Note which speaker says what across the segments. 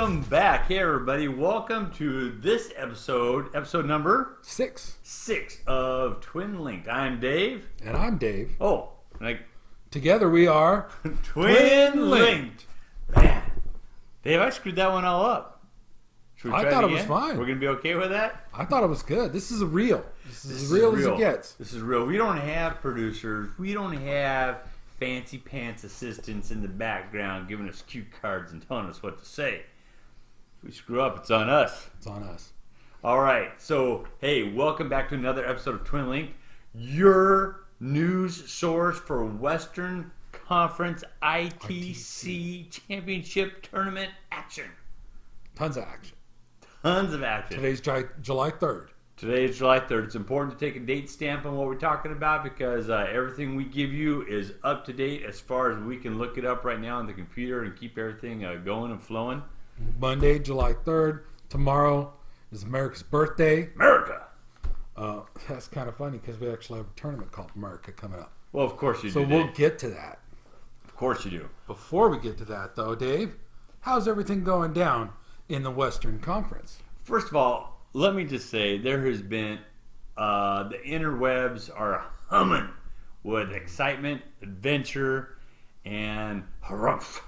Speaker 1: Welcome back. Hey, everybody. Welcome to this episode number
Speaker 2: 6
Speaker 1: of Twin Linked. I'm Dave.
Speaker 2: And I'm Dave.
Speaker 1: Oh,
Speaker 2: Together we are
Speaker 1: Twin Linked. Man, Dave, I screwed that one all up. Should we try
Speaker 2: thought
Speaker 1: it
Speaker 2: was
Speaker 1: again?
Speaker 2: fine.
Speaker 1: We're going to be okay with that?
Speaker 2: I thought it was good. This is real. This is as real as it gets.
Speaker 1: This is real. We don't have producers. We don't have fancy pants assistants in the background giving us cue cards and telling us what to say. If we screw up, it's on us.
Speaker 2: It's on us.
Speaker 1: All right. So, hey, welcome back to another episode of Twin Linked, your news source for Western Conference ITC Championship Tournament action.
Speaker 2: Tons of action.
Speaker 1: Tons of action.
Speaker 2: Today's July 3rd.
Speaker 1: Today is July 3rd. It's important to take a date stamp on what we're talking about because everything we give you is up to date as far as we can look it up right now on the computer and keep everything going and flowing.
Speaker 2: Monday, July 3rd. Tomorrow is America's birthday.
Speaker 1: America!
Speaker 2: That's kind of funny because we actually have a tournament called America coming up.
Speaker 1: Well, of course you do.
Speaker 2: So we'll
Speaker 1: Dave.
Speaker 2: get to that.
Speaker 1: Of course you do.
Speaker 2: Before we get to that, though, Dave, how's everything going down in the Western Conference?
Speaker 1: First of all, let me just say there has been the interwebs are humming with excitement, adventure, and harumph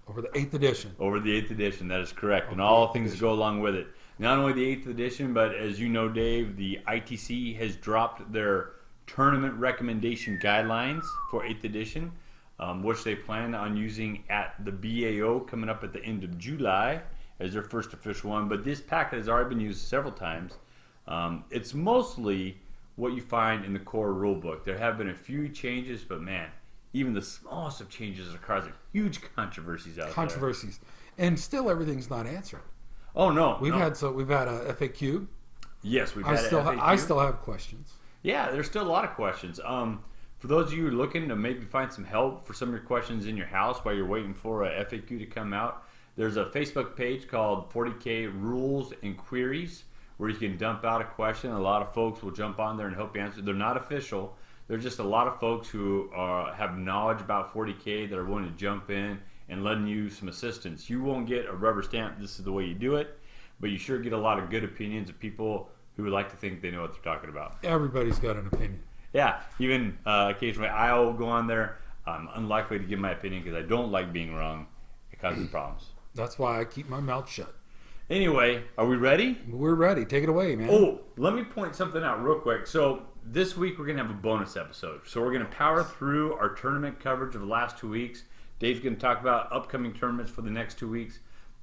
Speaker 2: Over the 8th edition.
Speaker 1: over the 8th edition. That is correct, and all things that go along with it. Not only the 8th edition, but as you know, Dave, the ITC has dropped their tournament recommendation guidelines for 8th edition, which they plan on using at the BAO coming up at the end of July as their first official one. But this packet has already been used several times. It's mostly what you find in the core rulebook. There have been a few changes, but man, even the smallest of changes are causing huge controversies out there.
Speaker 2: And still everything's not answered.
Speaker 1: Oh no,
Speaker 2: We've had a FAQ.
Speaker 1: yes, we've had
Speaker 2: I still have questions.
Speaker 1: Yeah, there's still a lot of questions. For those of you who are looking to maybe find some help for some of your questions in your house while you're waiting for a FAQ to come out, there's a Facebook page called 40K Rules and Queries where you can dump out a question. A lot of folks will jump on there and help you answer. They're not official. They're just a lot of folks who have knowledge about 40K that are willing to jump in and lending you some assistance. You won't get a rubber stamp, this is the way you do it, but you sure get a lot of good opinions of people who would like to think they know what they're talking about.
Speaker 2: Everybody's got an opinion.
Speaker 1: Yeah, even occasionally I'll go on there. I'm unlikely to give my opinion because I don't like being wrong. It causes problems.
Speaker 2: That's why I keep my mouth shut.
Speaker 1: Anyway, are we ready?
Speaker 2: We're ready. Take it away, man.
Speaker 1: Oh, let me point something out real quick. So this week we're going to have a bonus episode. So we're going to power through our tournament coverage of the last 2 weeks. Dave's going to talk about upcoming tournaments for the next 2 weeks.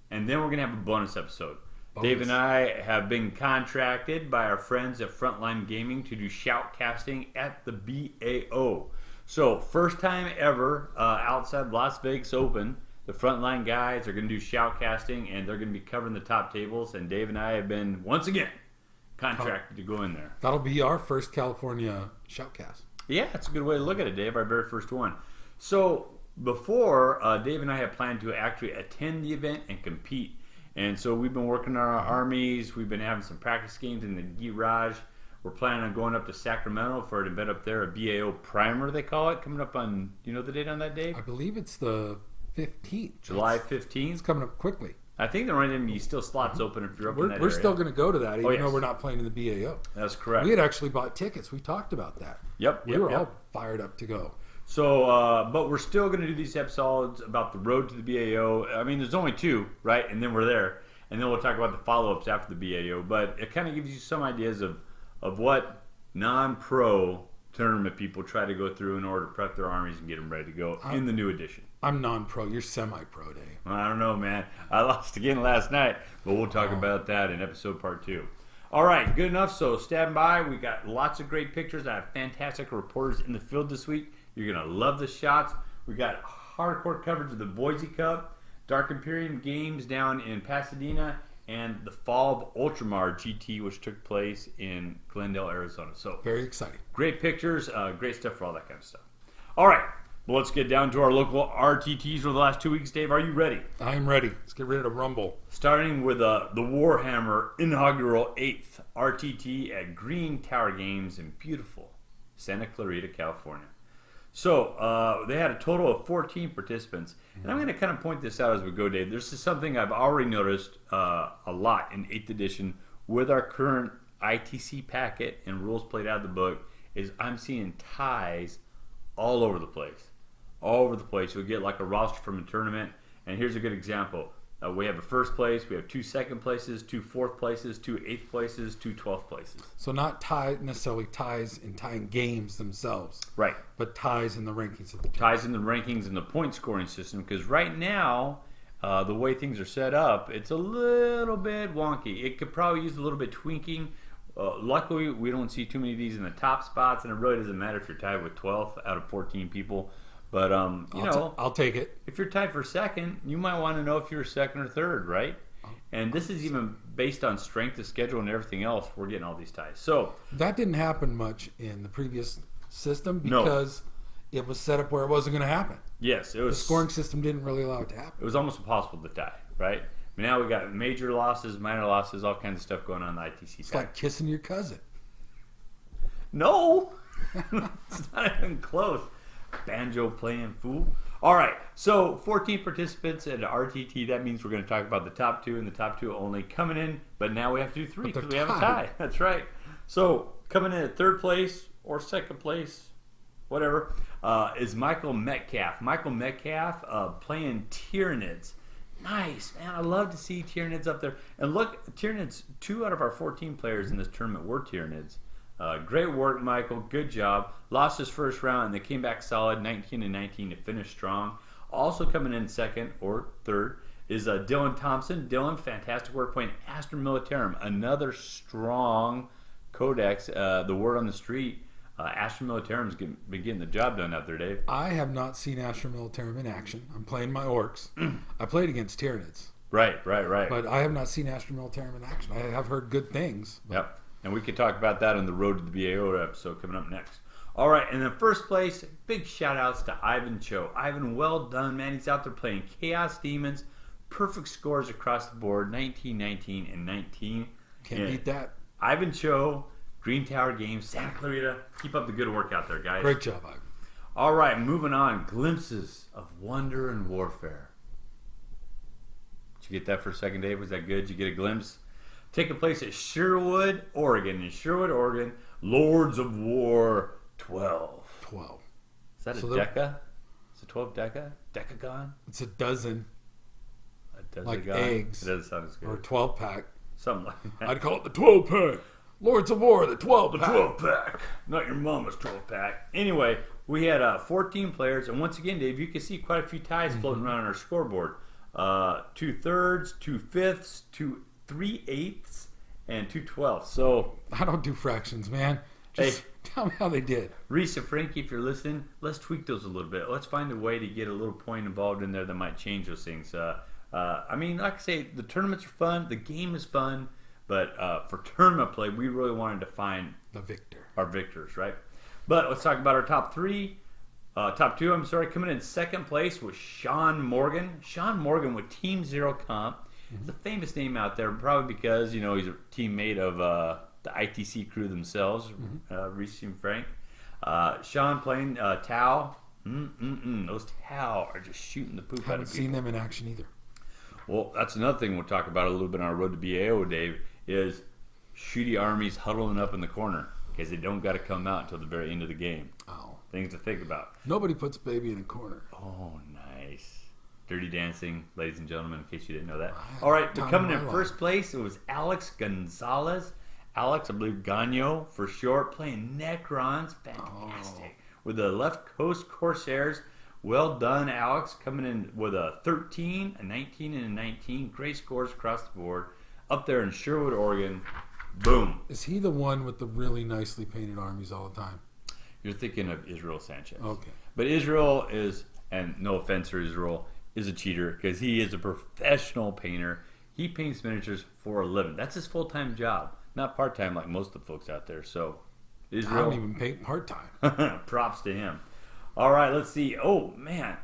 Speaker 1: And then we're going to have a bonus episode. Dave and I have been contracted by our friends at Frontline Gaming to do shoutcasting at the BAO. So first time ever outside Las Vegas Open, the Frontline guys are going to do shoutcasting and they're going to be covering the top tables. And Dave and I have been, once again, contracted to go in there.
Speaker 2: That'll be our first California shoutcast.
Speaker 1: Yeah, that's a good way to look at it, Dave. Our very first one. So before, Dave and I had planned to actually attend the event and compete. And so we've been working on our armies. We've been having some practice games in the garage. We're planning on going up to Sacramento for an event up there, a BAO Primer, they call it, coming up on, do you know the date on that, Dave?
Speaker 2: I believe it's the 15th.
Speaker 1: July 15th.
Speaker 2: It's coming up quickly.
Speaker 1: I think there aren't any still slots open if you're up in that
Speaker 2: We're
Speaker 1: area.
Speaker 2: still going to go to that, even
Speaker 1: yes.
Speaker 2: though we're not playing in the BAO.
Speaker 1: That's correct.
Speaker 2: We had actually bought tickets. We talked about that. We were all fired up to go.
Speaker 1: So, but we're still going to do these episodes about the road to the BAO. I mean, there's only 2, right? And then we're there. And then we'll talk about the follow-ups after the BAO. But it kind of gives you some ideas of what non-pro tournament people try to go through in order to prep their armies and get them ready to go in the new edition.
Speaker 2: I'm non-pro. You're semi-pro, Dave.
Speaker 1: Well, I don't know, man. I lost again last night. But we'll talk about that in episode part 2. All right, good enough. So stand by. We got lots of great pictures. I have fantastic reporters in the field this week. You're going to love the shots. We got hardcore coverage of the Boise Cup, Dark Imperium Games down in Pasadena, and the Fall of Ultramar GT, which took place in Glendale, Arizona. So
Speaker 2: very exciting.
Speaker 1: Great pictures, great stuff for all that kind of stuff. All right, well, let's get down to our local RTTs over the last 2 weeks. Dave, are you ready?
Speaker 2: I'm ready. Let's get ready to rumble.
Speaker 1: Starting with the Warhammer inaugural 8th RTT at Green Tower Games in beautiful Santa Clarita, California. So they had a total of 14 participants. And I'm going to kind of point this out as we go, Dave. This is something I've already noticed a lot in 8th edition with our current ITC packet and rules played out of the book is I'm seeing ties all over the place. All over the place. You'll get like a roster from a tournament. And here's a good example. We have a first place, we have 2 second places, 2 fourth places, 2 8th places, 2 12th places.
Speaker 2: So not necessarily ties in tying games themselves.
Speaker 1: Right.
Speaker 2: But ties in the rankings of the
Speaker 1: Ties in the rankings and the point scoring system. Because right now, the way things are set up, it's a little bit wonky. It could probably use a little bit tweaking. Luckily, we don't see too many of these in the top spots, and it really doesn't matter if you're tied with 12th out of 14 people. But,
Speaker 2: I'll take it.
Speaker 1: If you're tied for second, you might want to know if you're second or third, right? And this is even based on strength of schedule and everything else. We're getting all these ties. So
Speaker 2: that didn't happen much in the previous system because it was set up where it wasn't going to happen.
Speaker 1: Yes, it was.
Speaker 2: The scoring system didn't really allow it to happen.
Speaker 1: It was almost impossible to tie, right? But now we got major losses, minor losses, all kinds of stuff going on in the ITC.
Speaker 2: It's like kissing your cousin.
Speaker 1: No, it's not even close. Banjo playing fool. All right, so 14 participants at RTT. That means we're going to talk about the top 2 and the top 2 only coming in. But now we have to do 3 because we have a tie. That's right. So coming in at 3rd place or 2nd place, whatever, is Michael Metcalf. Michael Metcalf playing Tyranids. Nice, man. I love to see Tyranids up there. And look, Tyranids, 2 out of our 14 players in this tournament were Tyranids. Great work, Michael. Good job. Lost his first round, and they came back solid, 19-19 to finish strong. Also coming in 2nd or 3rd is Dylan Thompson. Dylan, fantastic work playing Astra Militarum, another strong codex. The word on the street, Astra Militarum's been getting the job done out there, Dave.
Speaker 2: I have not seen Astra Militarum in action. I'm playing my orcs. I played against Tyranids.
Speaker 1: Right.
Speaker 2: But I have not seen Astra Militarum in action. I have heard good things.
Speaker 1: Yep. And we could talk about that on the Road to the BAO episode coming up next. All right, and in first place, big shout-outs to Ivan Cho. Ivan, well done, man. He's out there playing Chaos Demons. Perfect scores across the board, 19, 19, and 19.
Speaker 2: Can't beat that.
Speaker 1: Ivan Cho, Green Tower Games, Santa Clarita. Keep up the good work out there, guys.
Speaker 2: Great job, Ivan.
Speaker 1: All right, moving on. Glimpses of Wonder and Warfare. Did you get that for a second, Dave? Was that good? Did you get a glimpse? Taking place at Sherwood, Oregon. In Sherwood, Oregon, Lords of War 12.
Speaker 2: 12.
Speaker 1: Is that a deca? Is it 12 deca? Decagon?
Speaker 2: It's a dozen.
Speaker 1: A dozen
Speaker 2: like
Speaker 1: gon?
Speaker 2: eggs.
Speaker 1: It doesn't sound as good.
Speaker 2: Or a 12-pack.
Speaker 1: Something like that.
Speaker 2: I'd call it the 12-pack. Lords of War, the 12-pack.
Speaker 1: The 12-pack. Not your mama's 12-pack. Anyway, we had 14 players. And once again, Dave, you can see quite a few ties floating around on our scoreboard. 2 thirds, 2 fifths, 2 3/8, and 2 12ths. So
Speaker 2: I don't do fractions, man. Just tell me how they did.
Speaker 1: Reese and Frankie, if you're listening, let's tweak those a little bit. Let's find a way to get a little point involved in there that might change those things. I mean, like I say, the tournaments are fun. The game is fun. But for tournament play, we really wanted to find our victors, right? But let's talk about our top 2, coming in 2nd place was Sean Morgan. Sean Morgan with Team Zero Comp. He's a famous name out there, probably because, he's a teammate of the ITC crew themselves, Reese and Frank. Sean playing Tau. Those Tau are just shooting the poop out of people.
Speaker 2: Haven't seen them in action either.
Speaker 1: Well, that's another thing we'll talk about a little bit on our Road to BAO, Dave, is shooty armies huddling up in the corner because they don't got to come out until the very end of the game.
Speaker 2: Oh.
Speaker 1: Things to think about.
Speaker 2: Nobody puts baby in a corner.
Speaker 1: Oh, nice. Dirty Dancing, ladies and gentlemen, in case you didn't know that. All right, but coming in first place, it was Alex Gonzalez. Alex, I believe Gagno for short, playing Necrons. Fantastic. With the Left Coast Corsairs. Well done, Alex. Coming in with a 13, a 19, and a 19. Great scores across the board. Up there in Sherwood, Oregon. Boom.
Speaker 2: Is he the one with the really nicely painted armies all the time?
Speaker 1: You're thinking of Israel Sanchez.
Speaker 2: Okay.
Speaker 1: But Israel is, and no offense to Israel, is a cheater because he is a professional painter. He paints miniatures for a living. That's his full-time job, not part-time like most of the folks out there. So, Israel,
Speaker 2: I don't even paint part-time.
Speaker 1: props to him. All right, let's see. Oh, man.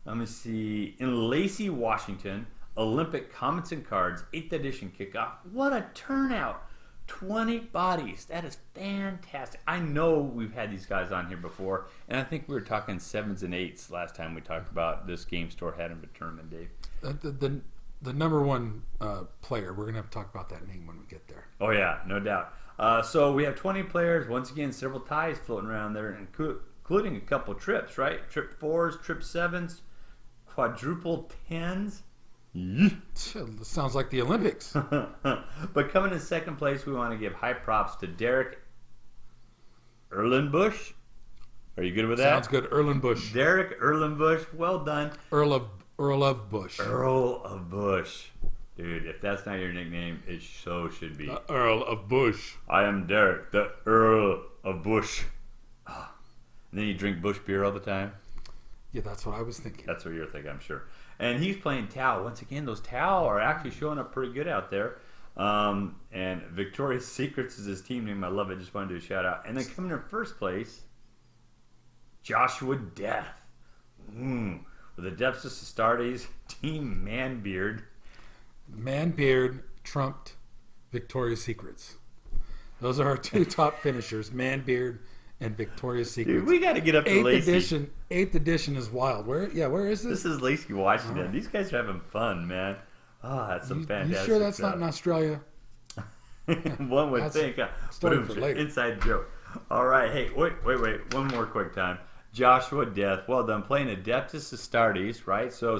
Speaker 1: Let me see. In Lacey, Washington, Olympic Comments and Cards, 8th edition kickoff. What a turnout. 20 bodies. That is fantastic. I know we've had these guys on here before, and I think we were talking 7s and 8s last time we talked about this game store had in the tournament, Dave.
Speaker 2: The number one player, we're going to have to talk about that name when we get there.
Speaker 1: Oh, yeah, no doubt. So we have 20 players. Once again, several ties floating around there, including a couple trips, right? Trip 4s, trip 7s, quadruple 10s.
Speaker 2: Sounds like the Olympics.
Speaker 1: But coming in second place, we want to give high props to Derek Erlenbush. Are you good with that?
Speaker 2: Sounds good. Erlenbush.
Speaker 1: Derek Erlenbush. Well done.
Speaker 2: Earl of Bush.
Speaker 1: Earl of Bush. Dude, if that's not your nickname, it so should be.
Speaker 2: Earl of Bush.
Speaker 1: I am Derek, the Earl of Bush. And then you drink Bush beer all the time.
Speaker 2: Yeah, that's what I was thinking.
Speaker 1: That's what you're thinking, I'm sure. And he's playing Tau. Once again, those Tau are actually showing up pretty good out there. And Victoria's Secrets is his team name. I love it. Just wanted to do a shout out. And then coming in first place, Joshua Death. With the Depths of Astartes, Team Manbeard.
Speaker 2: Manbeard trumped Victoria's Secrets. Those are our two top finishers, Manbeard and Victoria's Secrets.
Speaker 1: Dude, we got to get up to Lacey.
Speaker 2: Eighth edition is wild. Where is this?
Speaker 1: This is Lacey, Washington. Right. These guys are having fun, man. That's some fantastic
Speaker 2: You sure that's
Speaker 1: stuff.
Speaker 2: not in Australia?
Speaker 1: One would think.
Speaker 2: Story for later.
Speaker 1: Inside joke. All right. Hey, wait. One more quick time. Joshua Death. Well done. Playing Adeptus Astartes, right? So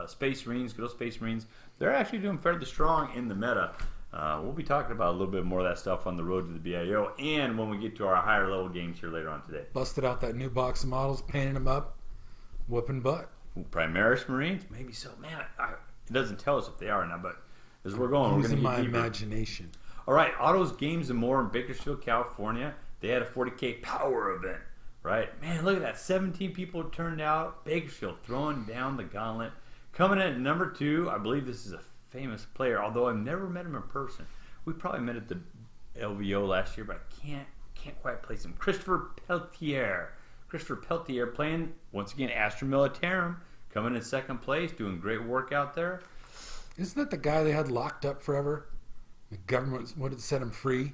Speaker 1: Space Marines, good old Space Marines. They're actually doing fairly strong in the meta. We'll be talking about a little bit more of that stuff on the road to the BIO and when we get to our higher level games here later on today.
Speaker 2: Busted out that new box of models, painting them up, whooping butt.
Speaker 1: Primaris Marines? Maybe so. Man, it doesn't tell us if they are or not, but as we're going, we're going to
Speaker 2: my imagination.
Speaker 1: All right, Autos, Games, and More in Bakersfield, California. They had a 40K power event, right? Man, look at that. 17 people turned out. Bakersfield throwing down the gauntlet. Coming in at number 2, I believe this is a famous player, although I've never met him in person. We probably met at the LVO last year, but I can't quite place him. Christopher Peltier. Christopher Peltier playing, once again, Astra Militarum, coming in second place, doing great work out there.
Speaker 2: Isn't that the guy they had locked up forever? The government wanted to set him free.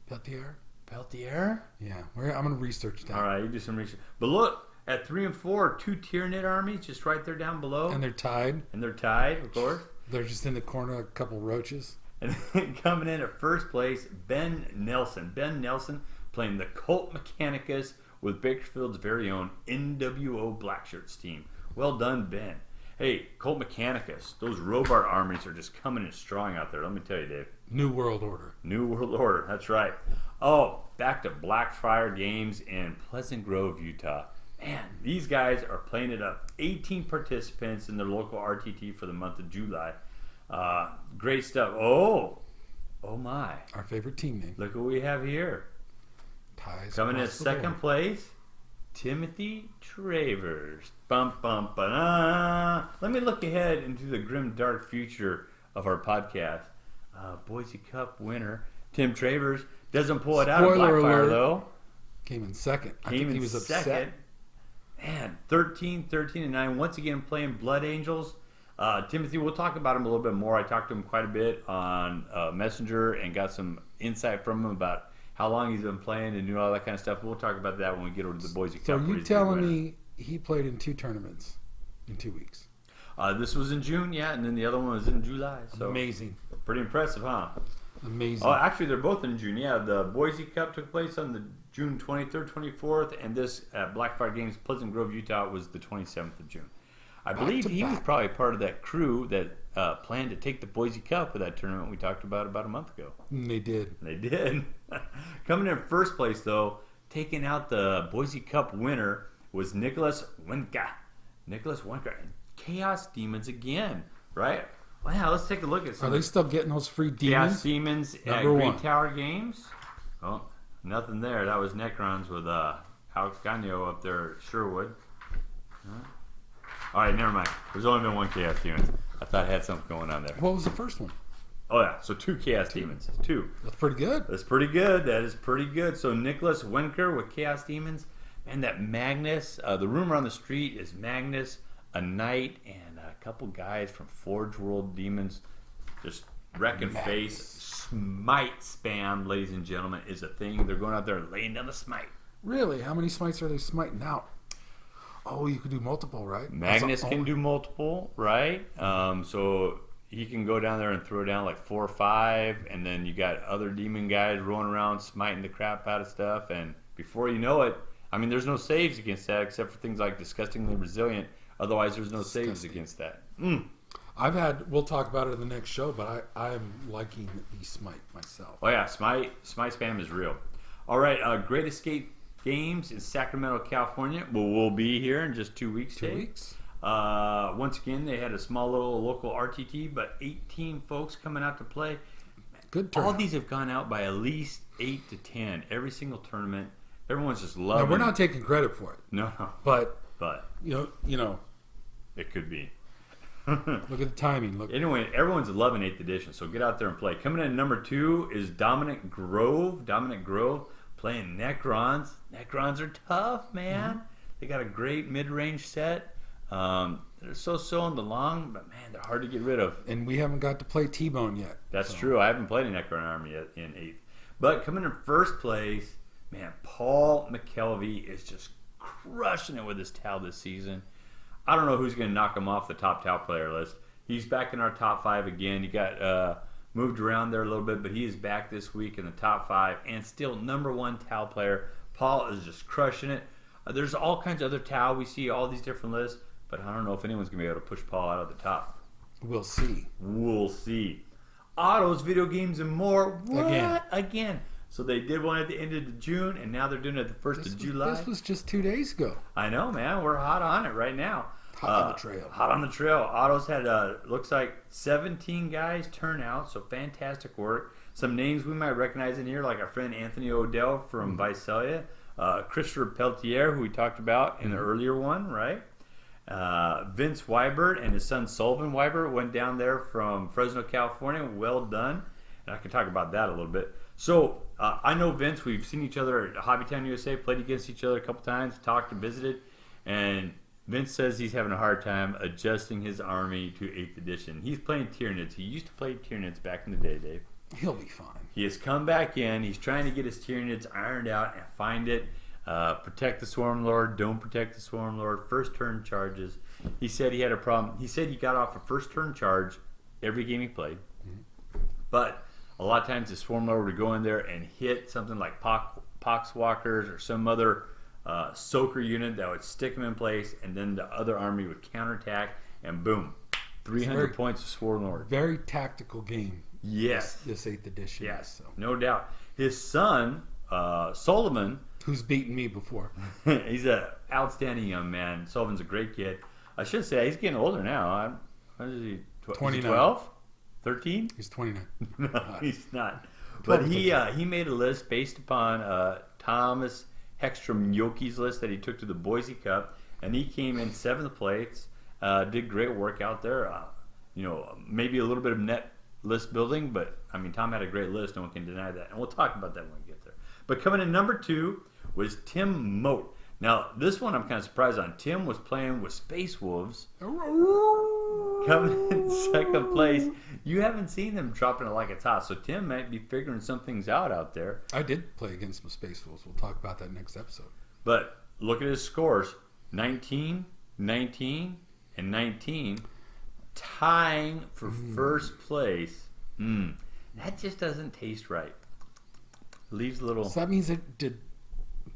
Speaker 2: Peltier?
Speaker 1: Peltier?
Speaker 2: Yeah, I'm going to research that.
Speaker 1: All right, you do some research. But look, at 3 and 4, 2 Tyranid armies just right there down below.
Speaker 2: And they're tied.
Speaker 1: Of course.
Speaker 2: They're just in the corner, a couple roaches.
Speaker 1: And then coming in at first place, Ben Nelson. Ben Nelson playing the Colt Mechanicus with Bakersfield's very own NWO Blackshirts team. Well done, Ben. Hey, Colt Mechanicus, those Robart armies are just coming in strong out there. Let me tell you, Dave.
Speaker 2: New World Order.
Speaker 1: New World Order, that's right. Oh, back to Blackfire Games in Pleasant Grove, Utah. Man, these guys are playing it up. 18 participants in their local RTT for the month of July. Great stuff. Oh my.
Speaker 2: Our favorite team name.
Speaker 1: Look what we have here.
Speaker 2: Ties
Speaker 1: coming in second place, Timothy Travers. Bum, bum, ba-da. Let me look ahead into the grim, dark future of our podcast. Boise Cup winner, Tim Travers. Doesn't pull it out of Blackfire, though.
Speaker 2: Came in second. I think he was upset.
Speaker 1: Man, 13-9. Once again, playing Blood Angels. Timothy, we'll talk about him a little bit more. I talked to him quite a bit on Messenger and got some insight from him about how long he's been playing and all that kind of stuff. We'll talk about that when we get over to the Boise Cup.
Speaker 2: So you telling me he played in 2 tournaments in 2 weeks?
Speaker 1: This was in June, yeah, and then the other one was in July. So
Speaker 2: amazing.
Speaker 1: Pretty impressive, huh?
Speaker 2: Amazing.
Speaker 1: Oh, actually, they're both in June. Yeah, the Boise Cup took place on the June 23rd, 24th, and this at Blackfire Games, Pleasant Grove, Utah, was the 27th of June. I believe he was probably part of that crew that planned to take the Boise Cup with that tournament we talked about a month ago.
Speaker 2: They did.
Speaker 1: They did. Coming in first place, though, taking out the Boise Cup winner was Nicholas Wenka. Nicholas Wenka. Chaos Demons again, right? Wow, let's take a look at some.
Speaker 2: Are they still getting those free demons?
Speaker 1: Chaos Demons at Green Tower Games. Oh, nothing there. That was Necrons with Alex Gagno up there at Sherwood. Huh? All right, never mind. There's only been 1 Chaos Demons. I thought I had something going on there.
Speaker 2: What was the first one?
Speaker 1: Oh, yeah. So 2 Chaos Demons. 2.
Speaker 2: That's pretty good.
Speaker 1: That's pretty good. That is pretty good. So Nicholas Wenker with Chaos Demons. And that Magnus. The rumor on the street is Magnus, a knight, and a couple guys from Forge World Demons just Wreck and Face Smite spam, ladies and gentlemen, is a thing. They're going out there and laying down the smite.
Speaker 2: Really? How many smites are they smiting out? Oh, you could do multiple, right?
Speaker 1: Magnus can do multiple, right? So he can go down there and throw down like 4 or 5, and then you got other demon guys rolling around smiting the crap out of stuff, and before you know it, I mean, there's no saves against that except for things like Disgustingly Resilient. Otherwise, there's no saves against that.
Speaker 2: We'll talk about it in the next show, but I am liking the smite myself.
Speaker 1: Oh yeah, Smite spam is real. All right, Great Escape Games in Sacramento, California. We'll be here in just 2 weeks.
Speaker 2: 2 weeks.
Speaker 1: Once again, they had a small little local RTT, but 18 folks coming out to play.
Speaker 2: Good turnout.
Speaker 1: All these have gone out by at least 8 to 10. Every single tournament. Everyone's just
Speaker 2: Now,
Speaker 1: loving.
Speaker 2: we're not taking credit for it,
Speaker 1: No,
Speaker 2: but
Speaker 1: but
Speaker 2: you know,
Speaker 1: it could be.
Speaker 2: look at the timing. Look,
Speaker 1: Anyway, everyone's loving 8th edition, so get out there and play. Coming in number 2 is Dominic Grove. Dominic Grove playing Necrons. Necrons are tough, man. They got a great mid-range set. They're so in the long, but man, they're hard to get rid of.
Speaker 2: and we haven't got to play T-Bone yet.
Speaker 1: That's
Speaker 2: so.
Speaker 1: true. I haven't played a Necron army yet in 8th. But coming in first place, man, Paul McKelvey is just crushing it with his Tau this season. I don't know who's going to knock him off the top Tau player list. He's back in our top 5 again. He got moved around there a little bit, but he is back this week in the top 5 and still number 1 Tau player. Paul is just crushing it. There's all kinds of other Tau. We see all these different lists, but I don't know if anyone's going to be able to push Paul out of the top.
Speaker 2: We'll see.
Speaker 1: We'll see. Autos, video games, and more. What? Again. So they did one at the end of June, and now they're doing it at the 1st of July.
Speaker 2: This was just 2 days ago.
Speaker 1: I know, man. We're hot on it right now.
Speaker 2: Hot on the trail.
Speaker 1: Hot on the trail. Autos had, looks like 17 guys turn out, so fantastic work. Some names we might recognize in here, like our friend Anthony Odell from Visalia, Christopher Peltier, who we talked about in the earlier one, right? Vince Weibert and his son Sullivan Weibert went down there from Fresno, California. Well done. And I can talk about that a little bit. So I know Vince. We've seen each other at Hobbytown USA, played against each other a couple times, talked and visited. And Vince says he's having a hard time adjusting his army to 8th edition. He's playing Tyranids. He used to play Tyranids back in the day, Dave.
Speaker 2: He'll be fine.
Speaker 1: He has come back in. He's trying to get his Tyranids ironed out and find it. Protect the Swarm Lord. Don't protect the Swarm Lord. First turn charges. He said he had a problem. He said he got off a first turn charge every game he played. But a lot of times the Swarm Lord would go in there and hit something like Poxwalkers or some other soaker unit that would stick him in place, and then the other army would counterattack, and boom, 300 points of Swarm Lord.
Speaker 2: Very tactical game.
Speaker 1: Yes.
Speaker 2: This 8th edition.
Speaker 1: Yes,
Speaker 2: So.
Speaker 1: no doubt. His son, Solomon,
Speaker 2: Who's beaten me before?
Speaker 1: he's an outstanding young man. Sullivan's a great kid. I should say he's getting older now. What is he?
Speaker 2: 29.
Speaker 1: 12? 13?
Speaker 2: He's 29.
Speaker 1: No, he's not. But he made a list based upon Thomas Hextrom Yoki's list that he took to the Boise Cup, and he came in 7th place. Did great work out there. Maybe a little bit of net list building, but I mean, Tom had a great list. No one can deny that, and we'll talk about that when we get there. But coming in number 2 was Tim Moat. Now, this one I'm kind of surprised on. Tim was playing with Space Wolves. Coming in 2nd place. You haven't seen them dropping it like it's hot, so Tim might be figuring some things out there.
Speaker 2: I did play against some Space Wolves. We'll talk about that next episode.
Speaker 1: But look at his scores. 19, 19, and 19. Tying for first place. That just doesn't taste right. Leaves a little...
Speaker 2: So that means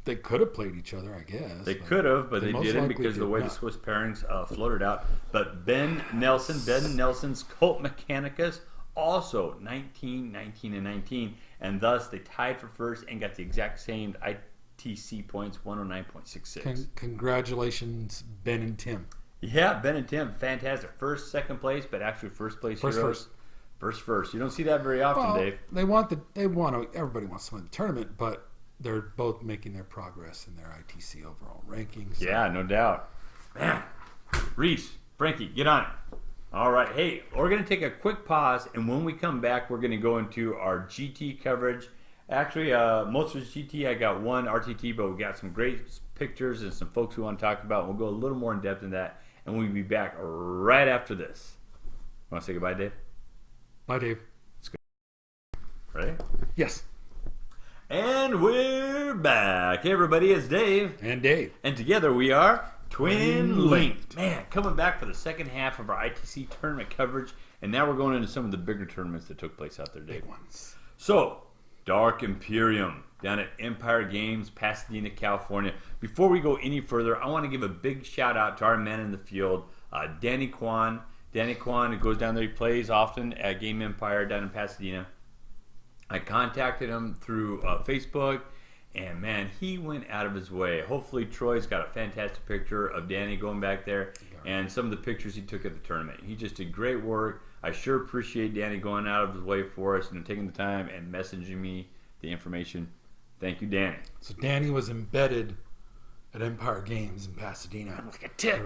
Speaker 2: they could have played each other, I guess.
Speaker 1: They could have, but they
Speaker 2: most
Speaker 1: didn't
Speaker 2: likely
Speaker 1: because of the way
Speaker 2: did
Speaker 1: the
Speaker 2: not.
Speaker 1: Swiss pairings floated out. But Ben Nelson's Colt Mechanicus, also 19, 19, and 19. And thus they tied for first and got the exact same ITC points, 109.66.
Speaker 2: Congratulations, Ben and Tim.
Speaker 1: Yeah, Ben and Tim, fantastic. First, second place, but actually first place heroes. First. You don't see that very often, Dave.
Speaker 2: Everybody wants to win the tournament, but they're both making their progress in their ITC overall rankings. So.
Speaker 1: Yeah, no doubt. Man, Reese, Frankie, get on it. All right, hey, we're going to take a quick pause, and when we come back, we're going to go into our GT coverage. Actually, most of it's GT. I got one RTT, but we got some great pictures and some folks we want to talk about. We'll go a little more in depth in that, and we'll be back right after this. Want to say goodbye, Dave?
Speaker 2: Bye, Dave.
Speaker 1: right?
Speaker 2: Yes.
Speaker 1: And we're back. Hey, everybody, it's Dave.
Speaker 2: And Dave.
Speaker 1: And together we are Twin
Speaker 2: Twin
Speaker 1: Linked. Man, coming back for the second half of our ITC tournament coverage. And now we're going into some of the bigger tournaments that took place out there, Dave.
Speaker 2: Big ones.
Speaker 1: So, Dark Imperium down at Empire Games, Pasadena, California. Before we go any further, I want to give a big shout out to our man in the field, Danny Kwan. Danny Kwan, who goes down there, he plays often at Game Empire down in Pasadena. I contacted him through Facebook, and man, he went out of his way. Hopefully, Troy's got a fantastic picture of Danny going back there and some of the pictures he took at the tournament. He just did great work. I sure appreciate Danny going out of his way for us and taking the time and messaging me the information. Thank you, Danny.
Speaker 2: So Danny was embedded at Empire Games in Pasadena.
Speaker 1: Like a tick.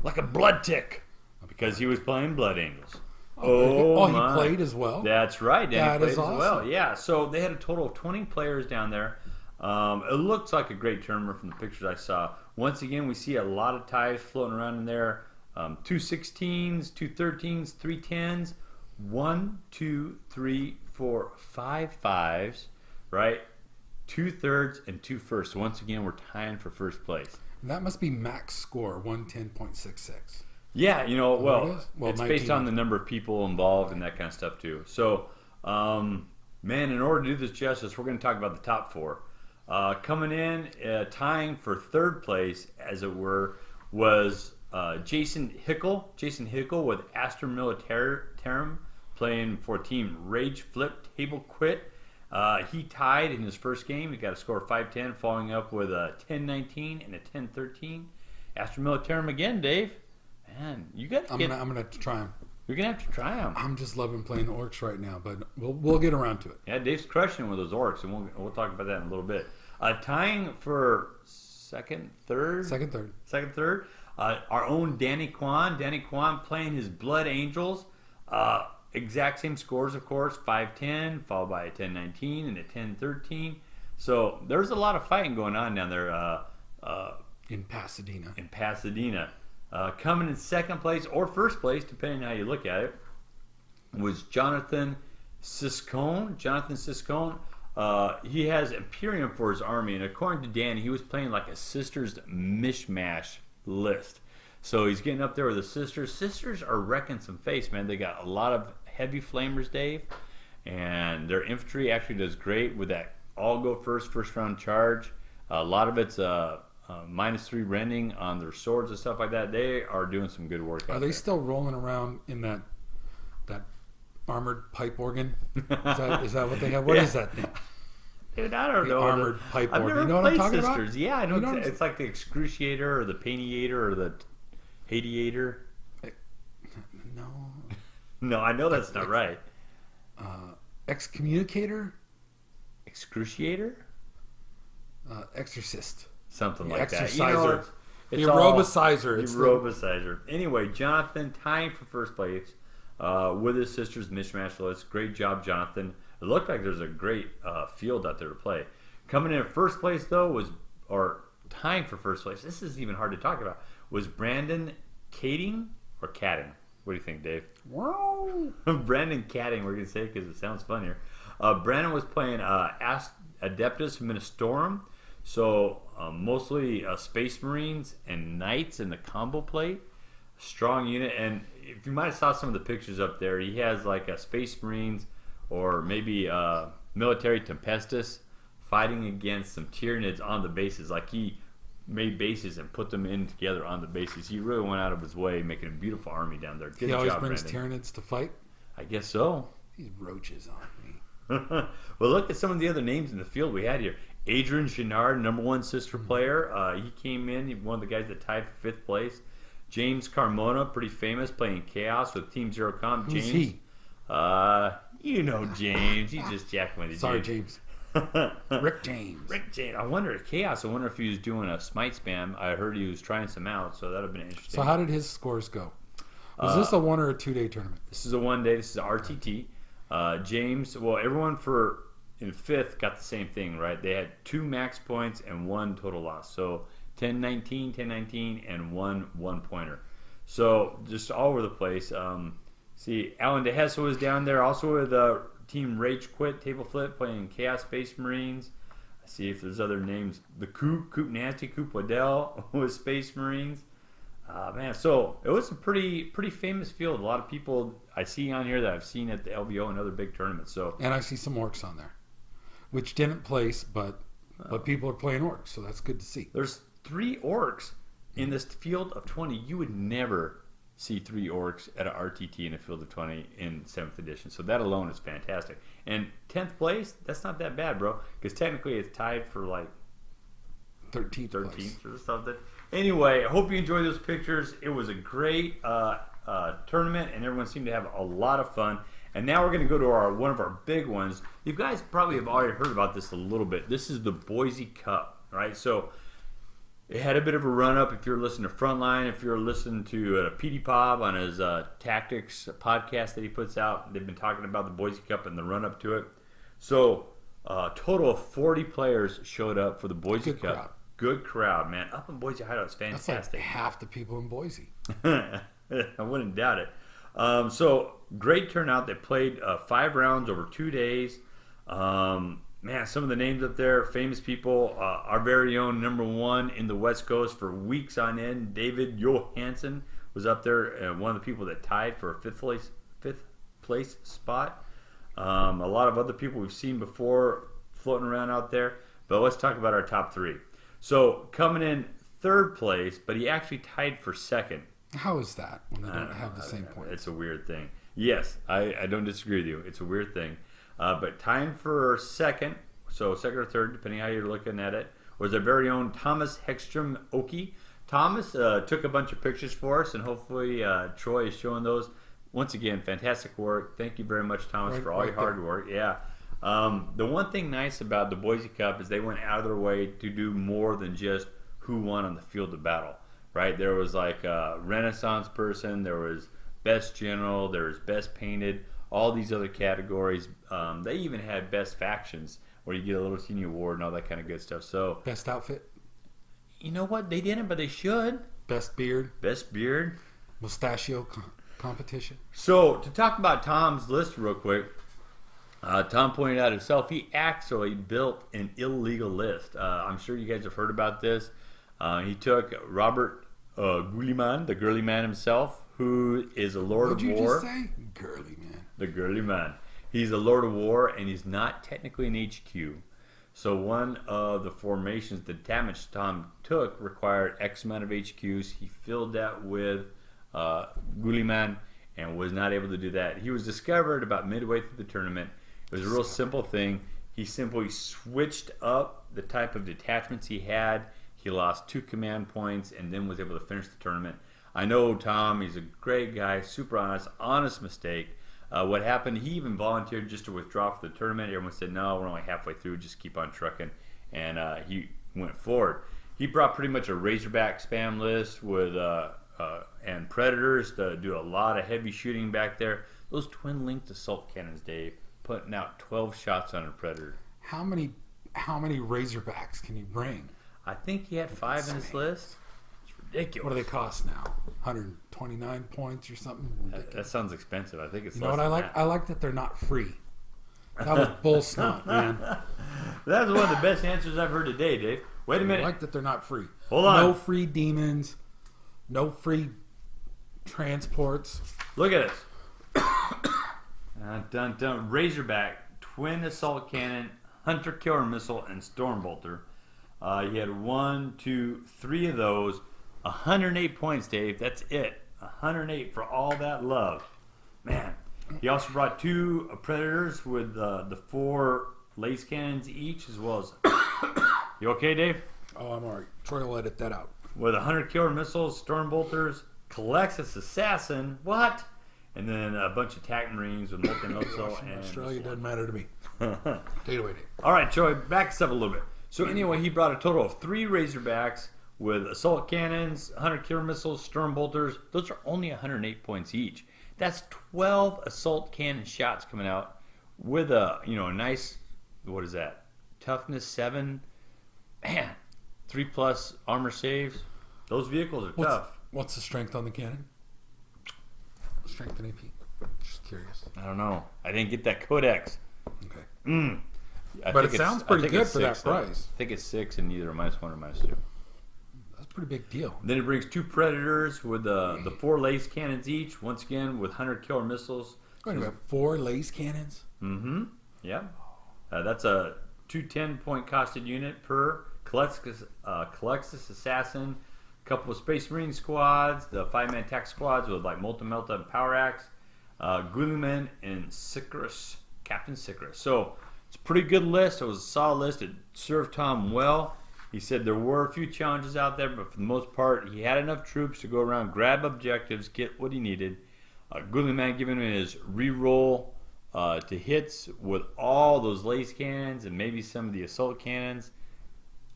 Speaker 2: Like
Speaker 1: a blood tick. Because he was playing Blood Angels.
Speaker 2: He played as well?
Speaker 1: That's right. Danny played as
Speaker 2: awesome.
Speaker 1: well. Yeah, so they had a total of 20 players down there. It looks like a great tournament from the pictures I saw. Once again, we see a lot of ties floating around in there. 2 16s, 2 13s, 3 10s, 1, 2, 3, 4, 5 5s, right? 2 thirds and 2 firsts. So once again, we're tying for first place.
Speaker 2: And that must be max score, 110.66.
Speaker 1: Yeah, well, it's based on the number of people involved and that kind of stuff too. So, man, in order to do this justice, we're going to talk about the top 4. Coming in, tying for third place, as it were, was Jason Hickel. Jason Hickel with Astra Militarum, playing for Team Rage Flip Table Quit. He tied in his first game. He got a score of 5-10, following up with a 10-19 and a 10-13. Astra Militarum again, Dave. Man, you got to get...
Speaker 2: I'm gonna have to try him.
Speaker 1: You're going to have to try him.
Speaker 2: I'm just loving playing orcs right now, but we'll get around to it.
Speaker 1: Yeah, Dave's crushing with those orcs, and we'll talk about that in a little bit. Tying for second, third. Our own Danny Kwan. Danny Kwan playing his Blood Angels. Exact same scores, of course. 5-10, followed by a 10-19 and a 10-13. So there's a lot of fighting going on down there.
Speaker 2: In Pasadena.
Speaker 1: Coming in second place or first place, depending on how you look at it, was Jonathan Siscone. He has Imperium for his army, and according to Danny, he was playing like a Sisters mishmash list. So he's getting up there with the Sisters. Sisters are wrecking some face, man. They got a lot of heavy flamers, Dave, and their infantry actually does great with that all go first round charge. A lot of it's -3 rending on their swords and stuff like that. They are doing some good work.
Speaker 2: Are they still rolling around in that armored pipe organ? Is that what they have? What is that thing?
Speaker 1: Dude, I don't know.
Speaker 2: Armored pipe
Speaker 1: I've
Speaker 2: organ.
Speaker 1: never
Speaker 2: You know what I'm
Speaker 1: played
Speaker 2: talking
Speaker 1: Sisters.
Speaker 2: about?
Speaker 1: Yeah, I know.
Speaker 2: You know
Speaker 1: It's like the Excruciator or the Painiator or the Hadiator.
Speaker 2: No.
Speaker 1: No, I know that's not right.
Speaker 2: Excommunicator?
Speaker 1: Excruciator?
Speaker 2: Exorcist.
Speaker 1: Something like that.
Speaker 2: Exorciser.
Speaker 1: It's
Speaker 2: Aerobicizer.
Speaker 1: Aerobicizer. Anyway, Jonathan tying for first place with his Sisters mishmash list. Great job, Jonathan. It looked like there's a great field out there to play. Coming in at first place, though, or tying for first place, this is even hard to talk about, was Brandon Cading or Cading? What do you think, Dave?
Speaker 2: Whoa.
Speaker 1: Brandon Cading, we're going to say because it sounds funnier. Brandon was playing Adeptus Ministorum, so mostly Space Marines and Knights in the combo plate. Strong unit, and if you might have saw some of the pictures up there, he has like a Space Marines or maybe Military Tempestus fighting against some Tyranids on the bases. Like he made bases and put them in together on the bases. He really went out of his way, making a beautiful army down there. Good
Speaker 2: He always
Speaker 1: job,
Speaker 2: brings
Speaker 1: Brandon.
Speaker 2: Tyranids to fight?
Speaker 1: I guess so.
Speaker 2: These roaches on me.
Speaker 1: Well, look at some of the other names in the field we had here. Adrian Chenard, #1 Sister player. He came in, one of the guys that tied for 5th place. James Carmona, pretty famous, playing Chaos with Team Zero Com.
Speaker 2: Who's
Speaker 1: James,
Speaker 2: he?
Speaker 1: You know James. He's just jacking with you.
Speaker 2: Sorry, James. Rick James.
Speaker 1: Rick James. I wonder if Chaos. I wonder if he was doing a smite spam. I heard he was trying some out, so that would have been interesting.
Speaker 2: So how did his scores go? Was this a 1 or a 2-day tournament?
Speaker 1: This is a 1 day. This is a RTT. James. Well, everyone in 5th got the same thing, right? They had 2 max points and 1 total loss. So 10-19, 10-19, and 1 pointer. So just all over the place. See, Alan DeHessa was down there, also with Team Rage Quit Table Flip playing Chaos Space Marines. I see if there's other names. The Coop Nasty, Coop Waddell was Space Marines. Man, so it was a pretty famous field. A lot of people I see on here that I've seen at the LVO and other big tournaments. So
Speaker 2: And I see some orcs on there, which didn't place, but people are playing orcs, so that's good to see.
Speaker 1: there's 3 orcs in this field of 20. You would never see 3 orcs at an RTT in a field of 20 in 7th edition. So that alone is fantastic. And 10th place, that's not that bad, bro. Because technically it's tied for like
Speaker 2: 13th
Speaker 1: 13th
Speaker 2: place.
Speaker 1: or something. Anyway, I hope you enjoyed those pictures. It was a great tournament, and everyone seemed to have a lot of fun. And now we're going to go to one of our big ones. You guys probably have already heard about this a little bit. This is the Boise Cup, right? So it had a bit of a run-up if you're listening to Frontline, if you're listening to PD Pob on his Tactics podcast that he puts out. They've been talking about the Boise Cup and the run-up to it. So a total of 40 players showed up for the Boise
Speaker 2: Good
Speaker 1: Cup.
Speaker 2: crowd.
Speaker 1: Good crowd, man. Up in Boise Hideout is
Speaker 2: That's
Speaker 1: fantastic.
Speaker 2: like half the people in Boise.
Speaker 1: I wouldn't doubt it. So great turnout. They played 5 rounds over 2 days. Man, some of the names up there, famous people. Our very own #1 in the West Coast for weeks on end, David Johansson was up there. One of the people that tied for a fifth place spot. A lot of other people we've seen before floating around out there. But let's talk about our top 3. So coming in 3rd place, but he actually tied for 2nd.
Speaker 2: How is that when they don't have the same points?
Speaker 1: It's a weird thing. Yes, I don't disagree with you. It's a weird thing. But tying for 2nd, so 2nd or 3rd, depending how you're looking at it, was our very own Thomas Hegstrom Oki. Thomas took a bunch of pictures for us, and hopefully Troy is showing those. Once again, fantastic work. Thank you very much, Thomas, for all your hard work. Yeah. The one thing nice about the Boise Cup is they went out of their way to do more than just who won on the field of battle, right? There was like a Renaissance person, there was best general, there was best painted, all these other categories. They even had best factions where you get a little senior award and all that kind of good stuff. So
Speaker 2: Best outfit,
Speaker 1: you know what? They didn't, but they should.
Speaker 2: best beard,
Speaker 1: Best beard.
Speaker 2: mustachio competition.
Speaker 1: So to talk about Tom's list real quick, Tom pointed out himself, he actually built an illegal list. I'm sure you guys have heard about this. He took Robert Guliman, the girly man himself, who is a Lord
Speaker 2: What'd
Speaker 1: of
Speaker 2: you
Speaker 1: War.
Speaker 2: just say? Girly man.
Speaker 1: The girly man. He's a Lord of War, and he's not technically an HQ. So one of the formations the damage Tom took required X amount of HQs. He filled that with Guliman and was not able to do that. He was discovered about midway through the tournament. It was a real simple thing. He simply switched up the type of detachments he had. He lost 2 command points and then was able to finish the tournament. I know Tom, he's a great guy, super honest mistake. What happened, he even volunteered just to withdraw for the tournament. Everyone said, no, we're only halfway through, just keep on trucking. And he went forward. He brought pretty much a Razorback spam list with and Predators to do a lot of heavy shooting back there. Those twin-linked assault cannons, Dave, putting out 12 shots on a Predator.
Speaker 2: How many Razorbacks can you bring?
Speaker 1: I think he had 5 in his list. It's ridiculous.
Speaker 2: What do they cost now? 129 points or something?
Speaker 1: That sounds expensive. I think it's
Speaker 2: You know
Speaker 1: less
Speaker 2: what I
Speaker 1: than
Speaker 2: like?
Speaker 1: that.
Speaker 2: I like that they're not free. That was bull snot, man.
Speaker 1: That's one of the best answers I've heard today, Dave. Wait a
Speaker 2: I
Speaker 1: minute.
Speaker 2: like that they're not free.
Speaker 1: Hold on.
Speaker 2: No free demons. No free transports.
Speaker 1: Look at this. Dun, dun. Razorback, twin assault cannon, hunter killer missile, and storm bolter. He had 1, 2, 3 of those. 108 points, Dave. That's it. 108 for all that love. Man. He also brought 2 Predators with the 4 lace cannons each, as well as. You okay, Dave?
Speaker 2: Oh, I'm alright. Troy will edit that out.
Speaker 1: With 100 killer missiles, storm bolters, Calexis assassin, what? And then a bunch of TAC Marines with multi-missile and
Speaker 2: Australia doesn't matter to me. Take it away, Dave.
Speaker 1: All right, Troy, back us up a little bit. So anyway, he brought a total of 3 Razorbacks with assault cannons, 100 killer missiles, storm bolters. Those are only 108 points each. That's 12 assault cannon shots coming out with a nice, what is that? Toughness 7. Man, 3+ armor saves. Those vehicles are tough.
Speaker 2: What's the strength on the cannon? Strength and AP. Just curious.
Speaker 1: I don't know. I didn't get that Codex.
Speaker 2: Okay.
Speaker 1: I
Speaker 2: But
Speaker 1: think
Speaker 2: it sounds pretty good for that price.
Speaker 1: I think it's 6 and either a -1 or -2.
Speaker 2: That's a pretty big deal.
Speaker 1: Then it brings 2 Predators with the 4 lace cannons each. Once again with 100 killer missiles.
Speaker 2: Wait a minute, 4 lace cannons?
Speaker 1: Mm-hmm. Yeah. That's a 210-point costed unit per Calexis Assassin, a couple of Space Marine squads, the 5-man attack squads with like Molten Melta and Power Axe, Guliman and Sicrus, Captain Sicrus. So it's a pretty good list. It was a solid list. It served Tom well. He said there were a few challenges out there, but for the most part, he had enough troops to go around, grab objectives, get what he needed. Guliman giving him his re-roll to hits with all those lace cannons and maybe some of the assault cannons.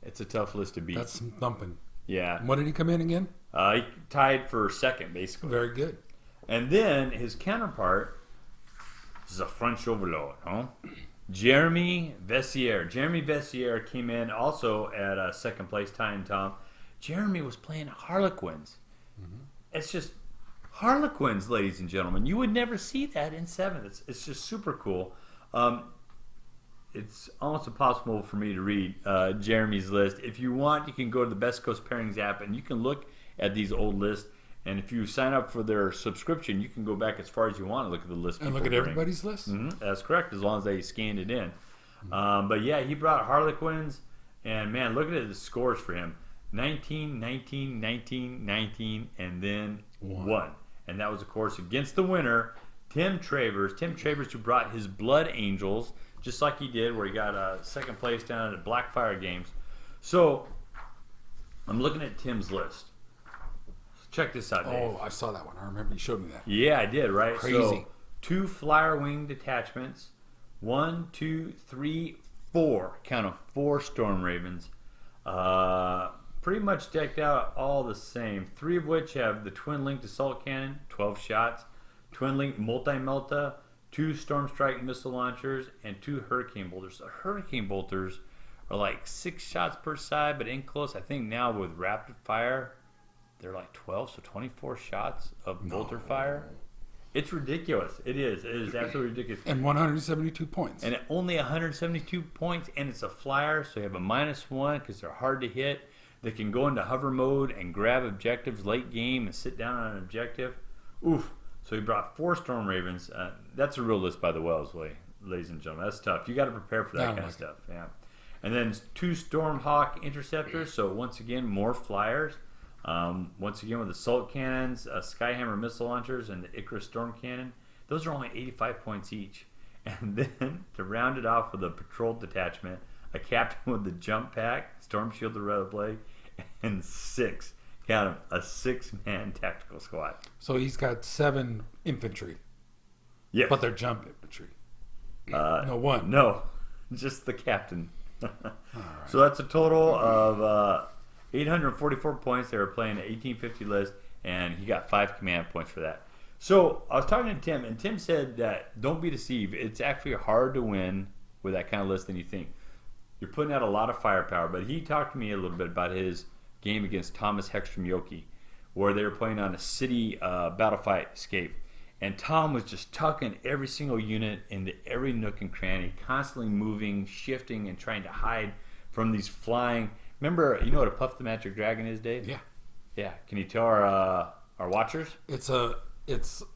Speaker 1: It's a tough list to beat.
Speaker 2: That's some thumping.
Speaker 1: Yeah.
Speaker 2: What did he come in again?
Speaker 1: He tied for second, basically.
Speaker 2: Very good.
Speaker 1: And then his counterpart is a French overlord, huh? Jeremy Vessier. Jeremy Vessier came in also at second place, tying Tom. Jeremy was playing Harlequins. Mm-hmm. It's just Harlequins, ladies and gentlemen. You would never see that in 7. It's just super cool. It's almost impossible for me to read Jeremy's list. If you want, you can go to the Best Coast Pairings app and you can look at these old lists. And if you sign up for their subscription, you can go back as far as you want and look at the list.
Speaker 2: And look at everybody's list?
Speaker 1: Mm-hmm. That's correct, as long as they scanned it in. But yeah, he brought Harlequins. And man, look at the scores for him. 19, 19, 19, 19, and then 1. And that was, of course, against the winner, Tim Travers. Tim Travers, who brought his Blood Angels, just like he did, where he got second place down at Blackfire Games. So, I'm looking at Tim's list. Check this out, Dave.
Speaker 2: Oh, I saw that one. I remember you showed me that.
Speaker 1: Yeah, I did, right?
Speaker 2: Crazy.
Speaker 1: So, 2 Flyer Wing detachments. 1, 2, 3, 4. Count them, 4 Storm Ravens. Pretty much decked out all the same. 3 of which have the twin-linked assault cannon, 12 shots. Twin-linked multi-melta, 2 Storm Strike missile launchers, and 2 Hurricane bolters. The Hurricane bolters are like 6 shots per side, but in close, I think now with rapid fire, they're like 12, so 24 shots of bolter fire. It's ridiculous. It is. It is absolutely ridiculous.
Speaker 2: And 172 points.
Speaker 1: And only 172 points, and it's a flyer, so you have a -1 because they're hard to hit. They can go into hover mode and grab objectives late game and sit down on an objective. Oof. So he brought 4 Storm Ravens. That's a real list by the Wellesley, ladies and gentlemen. That's tough. You got to prepare for that kind of stuff. Yeah. And then 2 Stormhawk interceptors. So once again, more flyers. Once again with assault cannons, Skyhammer missile launchers, and the Icarus Storm Cannon. Those are only 85 points each. And then to round it off with a patrol detachment, a captain with the jump pack, Storm Shield, the Red Blade, and 6. Count them, a 6-man tactical squad.
Speaker 2: So he's got 7 infantry.
Speaker 1: Yes.
Speaker 2: But they're jump infantry. No, 1.
Speaker 1: No, just the captain. So that's a total of 844 points. They were playing an 1850 list, and he got 5 command points for that. So I was talking to Tim, and Tim said that don't be deceived. It's actually hard to win with that kind of list than you think. You're putting out a lot of firepower, but he talked to me a little bit about his game against Thomas Hextrom Yoki, where they were playing on a city battle fight escape. And Tom was just tucking every single unit into every nook and cranny, constantly moving, shifting, and trying to hide from these flying. Remember, you know what a Puff the Magic Dragon is, Dave?
Speaker 2: Yeah.
Speaker 1: Yeah. Can you tell our watchers?
Speaker 2: It's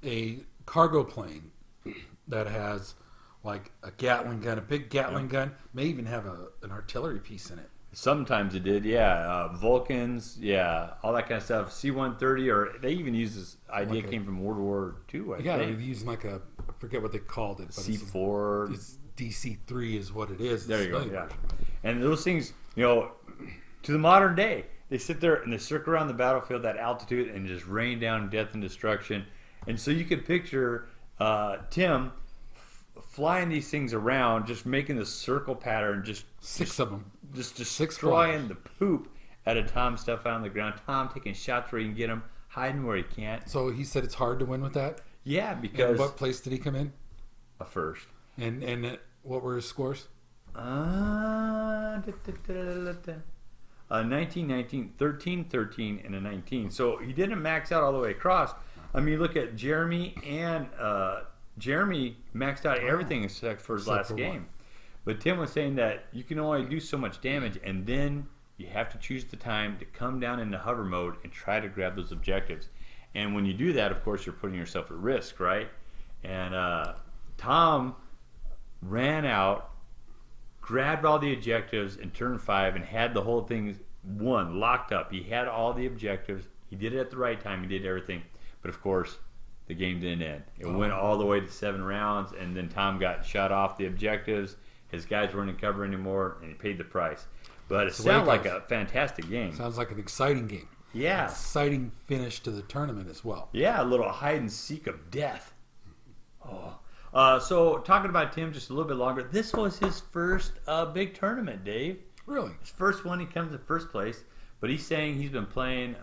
Speaker 2: a cargo plane that has like a Gatling gun, a big Gatling gun, may even have an artillery piece in it.
Speaker 1: Sometimes it did, yeah. Vulcans, yeah, all that kind of stuff. C-130, or they even use this idea, came from World War II, I
Speaker 2: Yeah,
Speaker 1: think.
Speaker 2: they're using like I forget what they called it. But
Speaker 1: C4.
Speaker 2: It's DC-3 is what it is.
Speaker 1: There you go, yeah. And those things, to the modern day, they sit there and they circle around the battlefield at altitude and just rain down death and destruction. And so you could picture Tim flying these things around, just making the circle pattern, just
Speaker 2: 6 of them.
Speaker 1: Just
Speaker 2: 6
Speaker 1: destroying the poop out of Tom stuff out on the ground. Tom taking shots where he can get him, hiding where he can't.
Speaker 2: So he said it's hard to win with that?
Speaker 1: Yeah, because...
Speaker 2: And what place did he come in?
Speaker 1: A first.
Speaker 2: And what were his scores?
Speaker 1: 19, 19, 13, 13, and a 19. So he didn't max out all the way across. I mean, look at Jeremy and Jeremy maxed out everything except for his
Speaker 2: Except
Speaker 1: last
Speaker 2: for
Speaker 1: game.
Speaker 2: one.
Speaker 1: But Tim was saying that you can only do so much damage, and then you have to choose the time to come down into hover mode and try to grab those objectives. And when you do that, of course, you're putting yourself at risk, right? And Tom ran out, grabbed all the objectives in turn 5, and had the whole thing locked up. He had all the objectives. He did it at the right time. He did everything. But of course, the game didn't end. It went all the way to 7 rounds, and then Tom got shot off the objectives. His guys weren't in cover anymore, and he paid the price. But it sounded like a fantastic game.
Speaker 2: Sounds like an exciting game.
Speaker 1: Yeah.
Speaker 2: Exciting finish to the tournament as well.
Speaker 1: Yeah, a little hide and seek of death. Oh. So talking about Tim just a little bit longer, this was his first big tournament, Dave.
Speaker 2: Really?
Speaker 1: His first one, he comes in first place. But he's saying he's been playing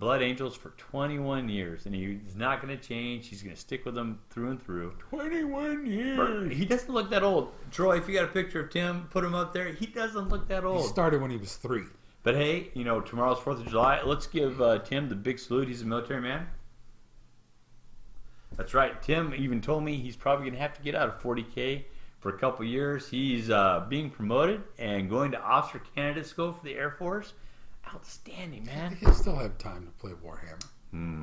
Speaker 1: Blood Angels for 21 years, and he's not going to change. He's going to stick with them through and through.
Speaker 2: 21 years.
Speaker 1: He doesn't look that old. Troy, if you got a picture of Tim, put him up there. He doesn't look that
Speaker 2: He
Speaker 1: old.
Speaker 2: started when he was 3.
Speaker 1: But hey, tomorrow's 4th of July. Let's give Tim the big salute. He's a military man. That's right. Tim even told me he's probably going to have to get out of 40K for a couple years. He's being promoted and going to officer candidate school for the Air Force. Outstanding, man.
Speaker 2: He'll still have time to play Warhammer.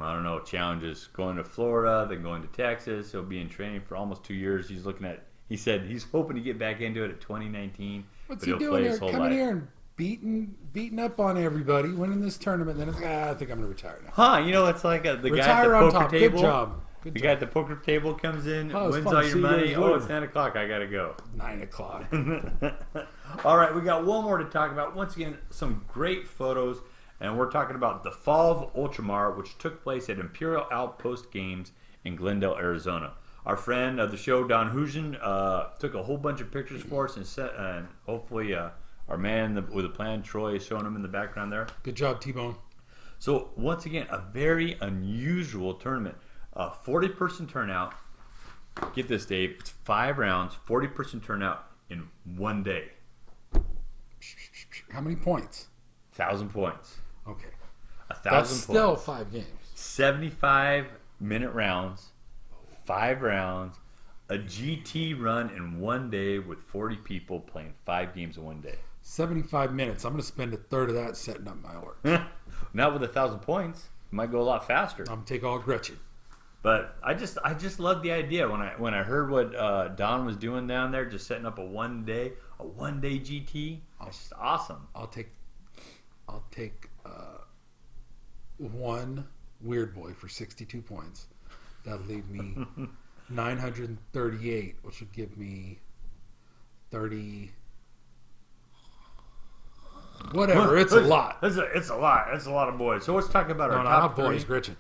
Speaker 1: I don't know. Challenges going to Florida, then going to Texas. He'll be in training for almost 2 years. He said he's hoping to get back into it at 2019.
Speaker 2: What's
Speaker 1: but
Speaker 2: he
Speaker 1: he'll
Speaker 2: doing
Speaker 1: play
Speaker 2: here?
Speaker 1: his whole
Speaker 2: Coming
Speaker 1: life.
Speaker 2: here and beating up on everybody, winning this tournament. Then it's I think I'm going to retire now.
Speaker 1: Huh? It's like the guy at
Speaker 2: Retire
Speaker 1: the
Speaker 2: on
Speaker 1: poker
Speaker 2: top.
Speaker 1: table.
Speaker 2: Good job. Good
Speaker 1: The
Speaker 2: job.
Speaker 1: guy at the poker table comes in,
Speaker 2: Oh, it was
Speaker 1: wins
Speaker 2: fun.
Speaker 1: all your
Speaker 2: See you
Speaker 1: money.
Speaker 2: guys
Speaker 1: Oh,
Speaker 2: later.
Speaker 1: it's 9 o'clock. I got to go.
Speaker 2: 9 o'clock.
Speaker 1: All right, we got one more to talk about. Once again, some great photos, and we're talking about the Fall of Ultramar, which took place at Imperial Outpost Games in Glendale, Arizona. Our friend of the show, Don Hujan, took a whole bunch of pictures for us, and hopefully our man with the plan, Troy, is showing them in the background there.
Speaker 2: Good job, T-Bone.
Speaker 1: So once again, a very unusual tournament. 40-person turnout. Get this, Dave. It's 5 rounds, 40-person turnout in one day.
Speaker 2: How many points?
Speaker 1: 1,000 points.
Speaker 2: Okay.
Speaker 1: 1,000
Speaker 2: That's
Speaker 1: points.
Speaker 2: still 5 games.
Speaker 1: 75-minute rounds, 5 rounds, a GT run in one day with 40 people playing 5 games in one day.
Speaker 2: 75 minutes. I'm going to spend a third of that setting up my org.
Speaker 1: Not with 1,000 points. It might go a lot faster.
Speaker 2: I'm going to take all Gretchen.
Speaker 1: But I just love the idea when I heard what Don was doing down there, just setting up a one day GT. It's just awesome.
Speaker 2: I'll take one Weird Boy for 62 points. That'll leave me 938, which would give me 30. Whatever, it's a lot.
Speaker 1: It's a lot. It's a lot of boys. So let's talk about our
Speaker 2: No,
Speaker 1: top
Speaker 2: not boys,
Speaker 1: three.
Speaker 2: Gretchen.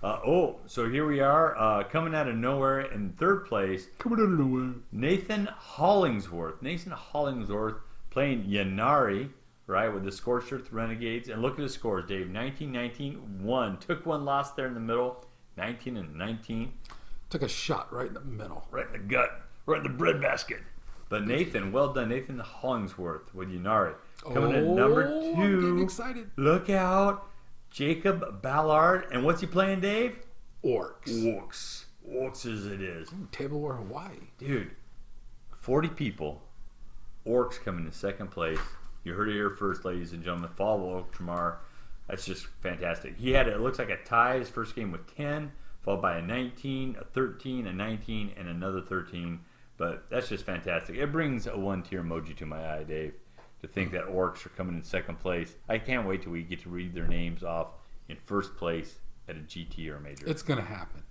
Speaker 1: So here we are, coming out of nowhere in 3rd place.
Speaker 2: Coming out of nowhere.
Speaker 1: Nathan Hollingsworth. Nathan Hollingsworth playing Yanari, right, with the Scorched Earth Renegades. And look at the scores, Dave. 19-19, 1. Took one loss there in the middle. 19 and 19.
Speaker 2: Took a shot right in the middle.
Speaker 1: Right in the gut. Right in the breadbasket. But Nathan, well done. Nathan Hollingsworth with Yanari. Coming in number 2.
Speaker 2: I'm getting excited.
Speaker 1: Look out. Jacob Ballard. And what's he playing, Dave?
Speaker 2: Orcs.
Speaker 1: Orcs as it is.
Speaker 2: Ooh, Table War Hawaii.
Speaker 1: Dude, 40 people. Orcs coming in 2nd place. You heard it here first, ladies and gentlemen. Fall of Ultramar. That's just fantastic. He had, it looks like a tie his first game with 10, followed by a 19, a 13, a 19, and another 13. But that's just fantastic. It brings a 1-tier emoji to my eye, Dave, to think that Orcs are coming in 2nd place. I can't wait till we get to read their names off in 1st place at a GT or a major.
Speaker 2: It's going to happen.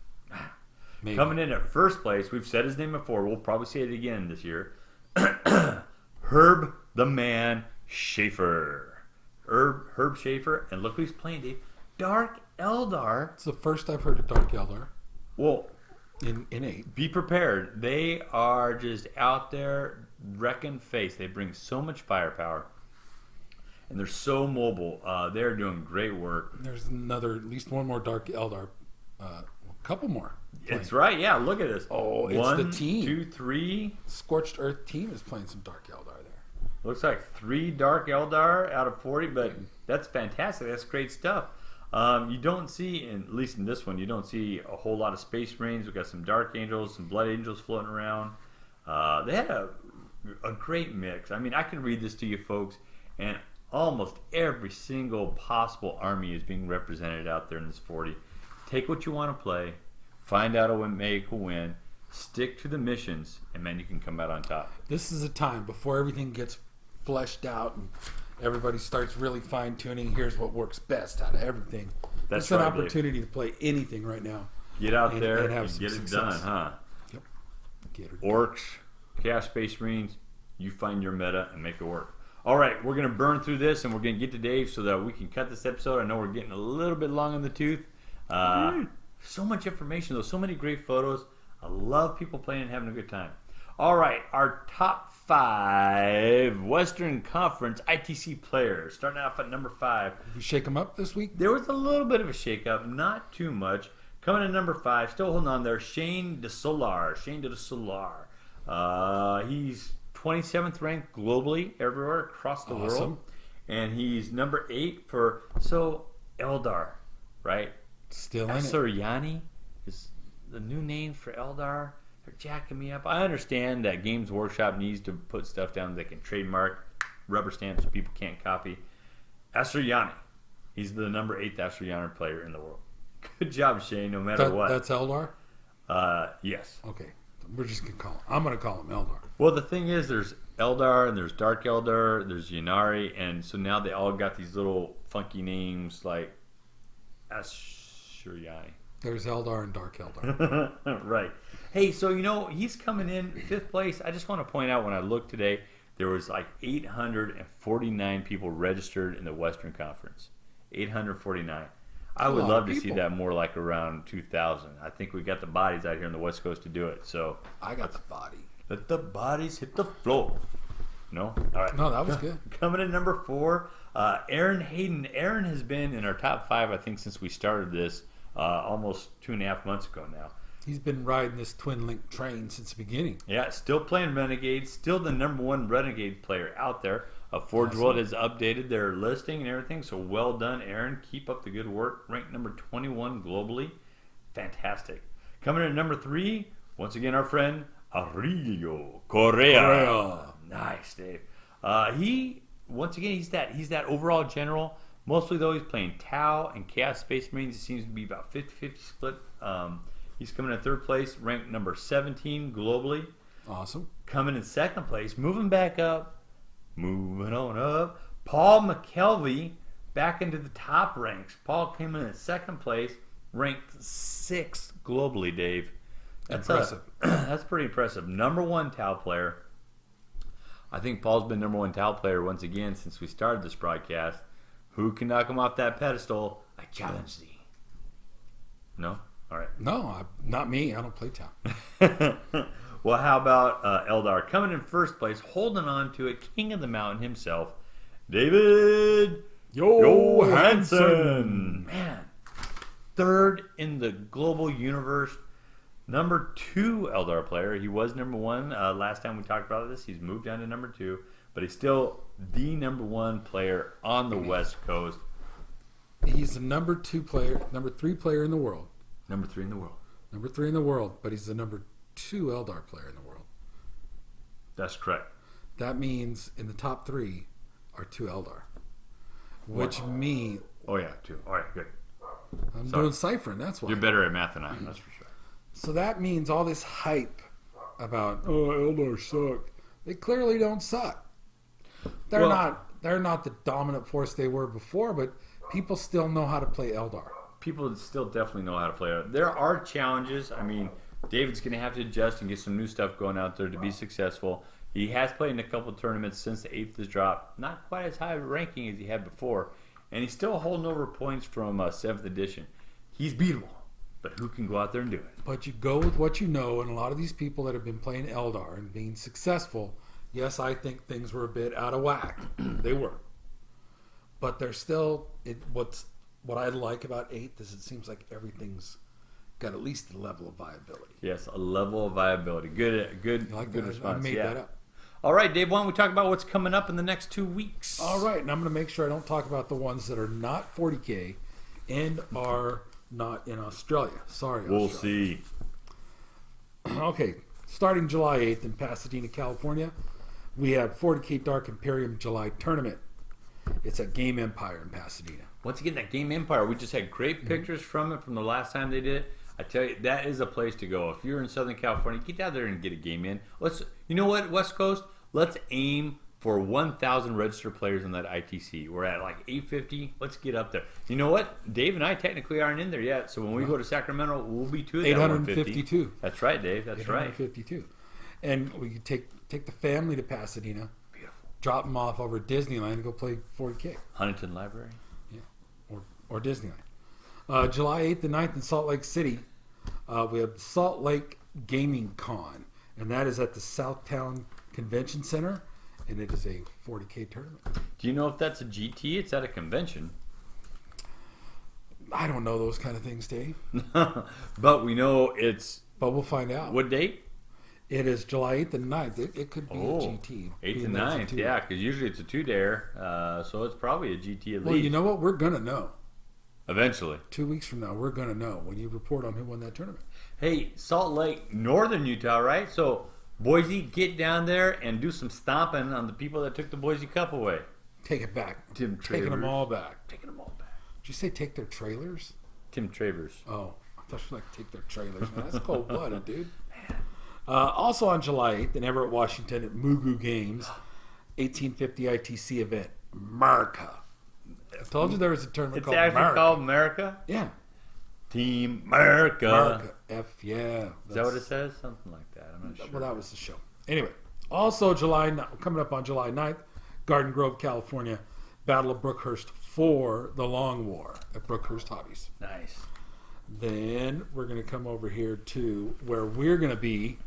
Speaker 2: Maybe.
Speaker 1: Coming in at 1st place, we've said his name before. We'll probably say it again this year. Herb the Man Schaefer. Herb Schaefer. And look who's playing, Dave. Dark Eldar.
Speaker 2: It's the first I've heard of Dark Eldar
Speaker 1: Well,
Speaker 2: in 8.
Speaker 1: be prepared. They are just out there wrecking face. They bring so much firepower. And they're so mobile. They're doing great work.
Speaker 2: There's at least one more Dark Eldar. A couple more.
Speaker 1: It's right. Yeah, look at this.
Speaker 2: Oh, it's
Speaker 1: 1,
Speaker 2: the team.
Speaker 1: 2, 3.
Speaker 2: Scorched Earth team is playing some Dark Eldar there.
Speaker 1: Looks like 3 Dark Eldar out of 40, but that's fantastic. That's great stuff. You don't see, at least in this one, you don't see a whole lot of Space Marines. We've got some Dark Angels, some Blood Angels floating around. They had a great mix. I mean, I can read this to you folks, and almost every single possible army is being represented out there in this 40. Take what you want to play, find out what make a win, stick to the missions, and man, you can come out on top.
Speaker 2: This is a time before everything gets fleshed out and everybody starts really fine-tuning. Here's what works best out of everything.
Speaker 1: That's
Speaker 2: it's an
Speaker 1: right,
Speaker 2: opportunity to play anything right now.
Speaker 1: Get out
Speaker 2: and-
Speaker 1: there
Speaker 2: and have
Speaker 1: and
Speaker 2: some
Speaker 1: get it
Speaker 2: success.
Speaker 1: done, huh?
Speaker 2: Yep. Get her.
Speaker 1: Orcs, Chaos Space Marines, you find your meta and make it work. All right, we're going to burn through this and we're going to get to Dave so that we can cut this episode. I know we're getting a little bit long in the tooth. So much information, though. So many great photos. I love people playing and having a good time. All right, our top 5 Western Conference ITC players. Starting off at number 5.
Speaker 2: We shake them up this week?
Speaker 1: There was a little bit of a shakeup, not too much. Coming in number 5, still holding on there, Shane de Solar. He's 27th ranked globally, everywhere across the world. And he's number 8 for, Eldar, right?
Speaker 2: Still in it.
Speaker 1: Asuryani is the new name for Eldar. They're jacking me up. I understand that Games Workshop needs to put stuff down they can trademark, rubber stamp so people can't copy. Asuryani. He's the number 8th Asuryani player in the world. Good job, Shane, no matter what.
Speaker 2: That's Eldar?
Speaker 1: Yes.
Speaker 2: Okay. We're just going to call him. I'm going to call him Eldar.
Speaker 1: Well, the thing is, there's Eldar, and there's Dark Eldar, there's Ynnari, and so now they all got these little funky names like Asuryani.
Speaker 2: There's Eldar and Dark Eldar.
Speaker 1: Right. Hey, so he's coming in 5th place. I just want to point out when I looked today, there was like 849 people registered in the Western Conference. 849. I would love to see that more like around 2,000. I think we got the bodies out here on the West Coast to do it. So
Speaker 2: I got the body.
Speaker 1: let the bodies hit the floor. No? All right.
Speaker 2: No, that was good.
Speaker 1: Coming in number 4, Aaron Hayden. Aaron has been in our top 5, I think, since we started this almost 2.5 months ago now.
Speaker 2: He's been riding this Twin Link train since the beginning.
Speaker 1: Yeah, still playing Renegade. Still the number 1 Renegade player out there. Forge World has updated their listing and everything, so well done, Aaron. Keep up the good work. Ranked number 21 globally. Fantastic. Coming in at number 3, once again, our friend Aurelio Correa. Nice, Dave. He's that overall general. Mostly, though, he's playing Tau and Chaos Space Marines. It seems to be about 50-50 split. He's coming in 3rd place, ranked number 17 globally.
Speaker 2: Awesome.
Speaker 1: Coming in 2nd place, moving back up. Moving on up, Paul McKelvey back into the top ranks. Paul came in 2nd place, ranked 6th globally, Dave. That's
Speaker 2: impressive.
Speaker 1: That's pretty impressive. Number 1 Tau player. I think Paul's been number 1 Tau player once again since we started this broadcast. Who can knock him off that pedestal? I challenge thee. No? All right.
Speaker 2: No, not me. I don't play Tau.
Speaker 1: Well, how about Eldar coming in 1st place, holding on to it, King of the Mountain himself, David Johansson. Man, 3rd in the global universe, number 2 Eldar player. He was number 1 last time we talked about this. He's moved down to number 2, but he's still the number 1 player on the West Coast.
Speaker 2: He's the number 2 player, number 3 player in the world.
Speaker 1: Number 3 in the world.
Speaker 2: Number 3 in the world, but he's the number 2 Eldar player in the world.
Speaker 1: That's correct.
Speaker 2: That means in the top 3 are 2 Eldar. Which means...
Speaker 1: Oh, yeah, 2. All right, good.
Speaker 2: I'm doing ciphering, that's why.
Speaker 1: You're better at math than I am, that's for sure.
Speaker 2: So that means all this hype about, Eldar suck. They clearly don't suck. They're not the dominant force they were before, but people still know how to play Eldar.
Speaker 1: People still definitely know how to play it. There are challenges. I mean, David's going to have to adjust and get some new stuff going out there to be successful. He has played in a couple of tournaments since the 8th has dropped. Not quite as high a ranking as he had before. And he's still holding over points from 7th edition. He's beatable. But who can go out there and do it?
Speaker 2: But you go with what you know, and a lot of these people that have been playing Eldar and being successful, yes, I think things were a bit out of whack. They were. But they're still... What I like about 8th is it seems like everything's got at least a level of viability.
Speaker 1: Yes, a level of viability. Good
Speaker 2: Like
Speaker 1: good
Speaker 2: that?
Speaker 1: response.
Speaker 2: I made that up.
Speaker 1: All right, Dave, why don't we talk about what's coming up in the next 2 weeks?
Speaker 2: All right, and I'm going to make sure I don't talk about the ones that are not 40K and are not in Australia. Sorry,
Speaker 1: We'll
Speaker 2: Australia.
Speaker 1: see.
Speaker 2: Okay, starting July 8th in Pasadena, California, we have 40K Dark Imperium July Tournament. It's at Game Empire in Pasadena.
Speaker 1: Once again, that Game Empire, we just had great
Speaker 2: Mm-hmm.
Speaker 1: pictures from it from the last time they did it. I tell you, that is a place to go. If you're in Southern California, get down there and get a game in. You know what, West Coast? Let's aim for 1,000 registered players in that ITC. We're at like 850. Let's get up there. You know what? Dave and I technically aren't in there yet. So when we go to Sacramento, we'll be to that
Speaker 2: 852.
Speaker 1: That's right, Dave. That's right.
Speaker 2: 852. And we could take the family to Pasadena,
Speaker 1: Beautiful.
Speaker 2: drop them off over at Disneyland and go play 40K.
Speaker 1: Huntington Library.
Speaker 2: Yeah, or Disneyland. July 8th and 9th in Salt Lake City, we have Salt Lake Gaming Con, and that is at the Southtown Convention Center, and it is a 40K tournament.
Speaker 1: Do you know if that's a GT? It's at a convention.
Speaker 2: I don't know those kind of things, Dave,
Speaker 1: But we know it's
Speaker 2: but we'll find out.
Speaker 1: what date?
Speaker 2: It is July 8th and 9th. It could be a
Speaker 1: Oh,
Speaker 2: GT.
Speaker 1: 8th
Speaker 2: being
Speaker 1: and
Speaker 2: that it's a
Speaker 1: 9th,
Speaker 2: two.
Speaker 1: yeah, because usually it's a 2-dayer, so it's probably a GT at
Speaker 2: Well,
Speaker 1: least.
Speaker 2: you know what? We're going to know.
Speaker 1: Eventually.
Speaker 2: 2 weeks from now, we're going to know when you report on who won that tournament.
Speaker 1: Hey, Salt Lake, northern Utah, right? So, Boise, get down there and do some stomping on the people that took the Boise Cup away.
Speaker 2: Take it back.
Speaker 1: Tim
Speaker 2: Taking them
Speaker 1: Travers.
Speaker 2: all back.
Speaker 1: Taking them all back.
Speaker 2: Did you say take their trailers?
Speaker 1: Tim Travers.
Speaker 2: Oh, I thought you were like take their trailers, man. That's cold blooded, dude. Also on July 8th in Everett, Washington at Mugu Games, 1850 ITC event, America. I told you there was a tournament
Speaker 1: It's
Speaker 2: called
Speaker 1: actually
Speaker 2: America.
Speaker 1: called America?
Speaker 2: Yeah,
Speaker 1: Team America.
Speaker 2: America. Yeah.
Speaker 1: Is that what it says? Something like that. I'm not sure.
Speaker 2: Well, that was the show. Anyway, also coming up on July 9th, Garden Grove, California, Battle of Brookhurst for the Long War at Brookhurst Hobbies.
Speaker 1: Nice.
Speaker 2: Then we're going to come over here to where we're going to be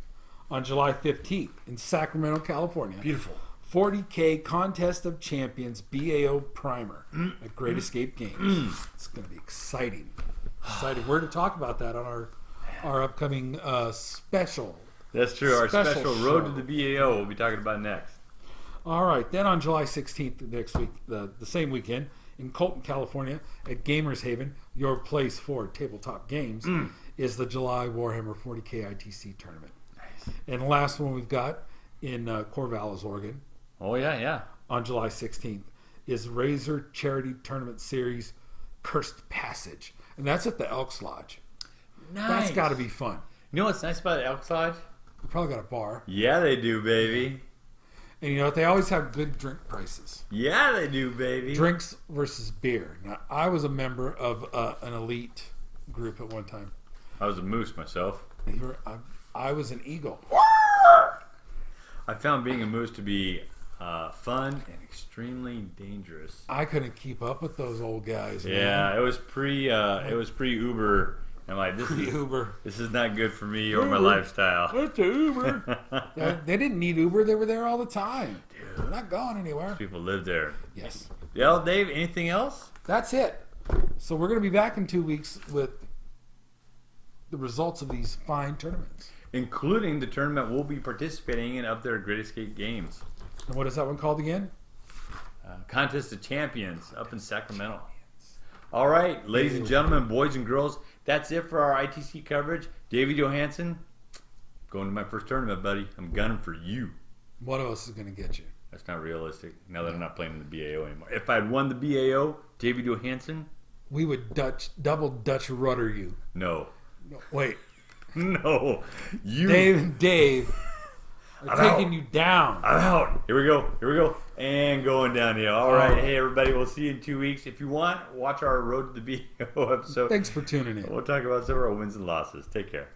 Speaker 2: on July 15th in Sacramento, California.
Speaker 1: Beautiful.
Speaker 2: 40K Contest of Champions BAO Primer at Great Escape Games. It's going to be exciting. We're to talk about that on our upcoming special.
Speaker 1: That's true. Our
Speaker 2: Special
Speaker 1: special Road
Speaker 2: show.
Speaker 1: to the BAO we'll be talking about next.
Speaker 2: All right. Then on July 16th next week, the same weekend, in Colton, California, at Gamers Haven, your place for tabletop games, is the July Warhammer 40K ITC tournament.
Speaker 1: Nice.
Speaker 2: And the last one we've got in Corvallis, Oregon,
Speaker 1: Oh, yeah.
Speaker 2: on July 16th, is Razor Charity Tournament Series Cursed Passage. And that's at the Elks Lodge.
Speaker 1: Nice.
Speaker 2: That's got to be fun.
Speaker 1: You know what's nice about Elks Lodge?
Speaker 2: We probably got a bar.
Speaker 1: Yeah, they do, baby.
Speaker 2: And you know what? They always have good drink prices.
Speaker 1: Yeah, they do, baby.
Speaker 2: Drinks versus beer. Now, I was a member of an elite group at one time.
Speaker 1: I was a moose myself.
Speaker 2: I was an eagle.
Speaker 1: I found being a moose to be fun and extremely dangerous.
Speaker 2: I couldn't keep up with those old guys.
Speaker 1: Yeah, it was pre Uber. I'm like,
Speaker 2: Uber.
Speaker 1: this is not good for me or my
Speaker 2: Uber.
Speaker 1: lifestyle.
Speaker 2: What's the Uber? They didn't need Uber. They were there all the time. They're not going anywhere.
Speaker 1: People live there.
Speaker 2: Yes.
Speaker 1: Yeah, Dave, anything else?
Speaker 2: That's it. So we're going to be back in 2 weeks with the results of these fine tournaments.
Speaker 1: Including the tournament we'll be participating in up there at Great Escape Games.
Speaker 2: And what is that one called again?
Speaker 1: Contest of Champions up in Sacramento. All right, ladies and gentlemen, boys and girls, that's it for our ITC coverage. David Johansen, going to my first tournament, buddy. I'm gunning for you.
Speaker 2: One of us is going to get you.
Speaker 1: That's not realistic now that I'm not playing in the BAO anymore. If I'd won the BAO, David Johansen,
Speaker 2: We would double Dutch rudder you.
Speaker 1: no.
Speaker 2: No, wait.
Speaker 1: No. You.
Speaker 2: Dave are
Speaker 1: I'm
Speaker 2: taking
Speaker 1: out.
Speaker 2: you down.
Speaker 1: I'm out. Here we go. And going downhill. All right. Hey, everybody. We'll see you in 2 weeks. If you want, watch our Road to the BAO episode.
Speaker 2: Thanks for tuning in.
Speaker 1: We'll talk about some of our wins and losses. Take care.